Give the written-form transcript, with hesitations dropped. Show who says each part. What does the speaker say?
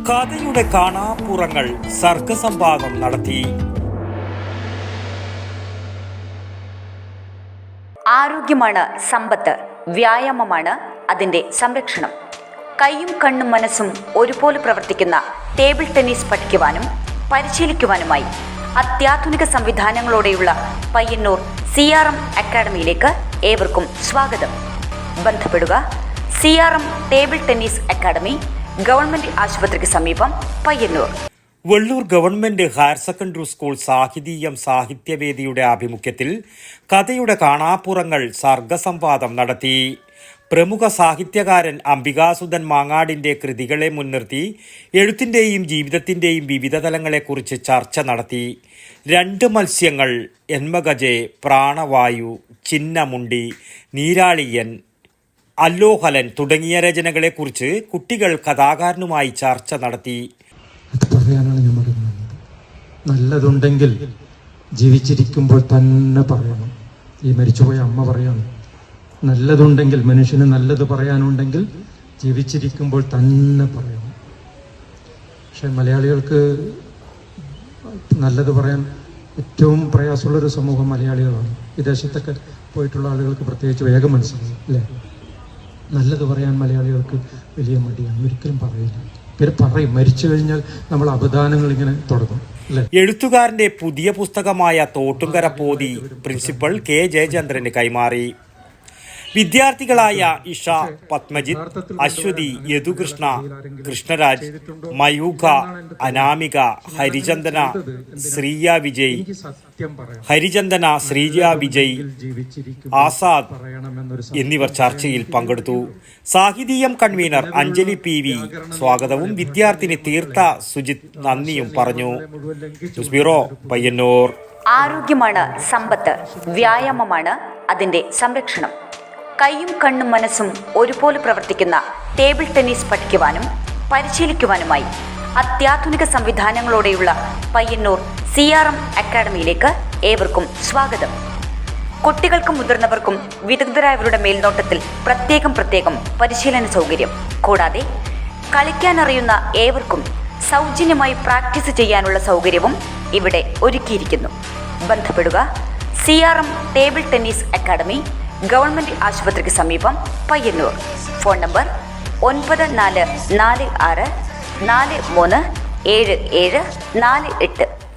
Speaker 1: കഥയുടെ കാണാപ്പുറങ്ങൾ സർഗസംവാദം നടത്തി.
Speaker 2: ആരോഗ്യമാണ് സമ്പത്ത്, വ്യായാമമാണ് അതിൻ്റെ സംരക്ഷണം. കൈയും കണ്ണും മനസ്സും ഒരുപോലെ പ്രവർത്തിക്കുന്ന ടേബിൾ ടെന്നീസ് പഠിക്കുവാനും പരിശീലിക്കുവാനുമായി അത്യാധുനിക സംവിധാനങ്ങളോടെയുള്ള പയ്യന്നൂർ CRM അക്കാഡമിയിലേക്ക് ഏവർക്കും സ്വാഗതം. ബന്ധപ്പെടുക CRM table tennis academy, government ആശുപത്രിക്ക് സമീപം, Payyanur.
Speaker 1: Vellur government higher secondary school സാഹിതീയം സാഹിത്യവേദിയുടെ ആഭിമുഖ്യത്തിൽ കഥയുടെ കാണാപ്പുറങ്ങൾ സർഗസംവാദം നടത്തി. പ്രമുഖ സാഹിത്യകാരൻ അംബികാസുധൻ മാങ്ങാടിന്റെ കൃതികളെ മുൻനിർത്തി എഴുത്തിന്റെയും ജീവിതത്തിന്റെയും വിവിധ തലങ്ങളെക്കുറിച്ച് ചർച്ച നടത്തി. 2 മത്സ്യങ്ങൾ, എന്മഗജെ, പ്രാണവായു, ചിന്നമുണ്ടി, നീരാളിയൻ, അല്ലോഹലൻ തുടങ്ങിയ രചനകളെക്കുറിച്ച് കുട്ടികൾ കഥാകാരനുമായി ചർച്ച നടത്തി.
Speaker 3: അത് പറയാനാണ് ഞാൻ പറയുന്നത്. നല്ലതുണ്ടെങ്കിൽ ജീവിച്ചിരിക്കുമ്പോൾ തന്നെ പറയണം. ഈ മരിച്ചുപോയ അമ്മ പറയാണ്, നല്ലതുണ്ടെങ്കിൽ, മനുഷ്യന് നല്ലത് പറയാനുണ്ടെങ്കിൽ ജീവിച്ചിരിക്കുമ്പോൾ തന്നെ പറയണം. പക്ഷെ മലയാളികൾക്ക് നല്ലത് പറയാൻ ഏറ്റവും പ്രയാസമുള്ളൊരു സമൂഹം മലയാളികളാണ്. വിദേശത്തൊക്കെ പോയിട്ടുള്ള ആളുകൾക്ക് പ്രത്യേകിച്ച് വേഗം മനസ്സിലാവും അല്ലേ? നല്ലത് പറയാൻ മലയാളികൾക്ക് വലിയ മടിയാണ്, ഒരിക്കലും പറയില്ല. പിന്നെ പറയും, മരിച്ചു കഴിഞ്ഞാൽ നമ്മൾ അപദാനങ്ങൾ ഇങ്ങനെ തുടങ്ങും.
Speaker 1: എഴുത്തുകാരന്റെ പുതിയ പുസ്തകമായ തോട്ടുംകര പോതി പ്രിൻസിപ്പൽ K. ജയചന്ദ്രന് കൈമാറി. വിദ്യാർത്ഥികളായ ഇഷ, പത്മജിത്ത്, അശ്വതി, യദുകൃഷ്ണ, കൃഷ്ണരാജ്, മയൂഖ, അനാമിക, ഹരിചന്ദന, ശ്രീയ വിജയ്, ആസാദ് എന്നിവർ ചർച്ചയിൽ പങ്കെടുത്തു. സാഹിതീയം കൺവീനർ അഞ്ജലി PV സ്വാഗതവും വിദ്യാർത്ഥിനി തീർത്ഥ സുജിത് നന്ദിയും പറഞ്ഞു. News bureau, Payyanur.
Speaker 2: ആരോഗ്യമാണ് സമ്പത്ത്, വ്യായാമമാണ് അതിൻ്റെ സംരക്ഷണം. കൈയും കണ്ണും മനസ്സും ഒരുപോലെ പ്രവർത്തിക്കുന്ന ടേബിൾ ടെന്നീസ് പഠിക്കുവാനും പരിശീലിക്കുവാനുമായി അത്യാധുനിക സംവിധാനങ്ങളോടെയുള്ള പയ്യന്നൂർ CRM അക്കാഡമിയിലേക്ക് ഏവർക്കും സ്വാഗതം. കുട്ടികൾക്കും മുതിർന്നവർക്കും വിദഗ്ധരായവരുടെ മേൽനോട്ടത്തിൽ പ്രത്യേകം പരിശീലന സൗകര്യം. കൂടാതെ കളിക്കാനറിയുന്ന ഏവർക്കും സൗജന്യമായി പ്രാക്ടീസ് ചെയ്യാനുള്ള സൗകര്യവും ഇവിടെ ഒരുക്കിയിരിക്കുന്നു. ബന്ധപ്പെടുക CRM table tennis academy, government ആശുപത്രിക്ക് സമീപം, പയ്യന്നൂർ. Phone number 9446 437748.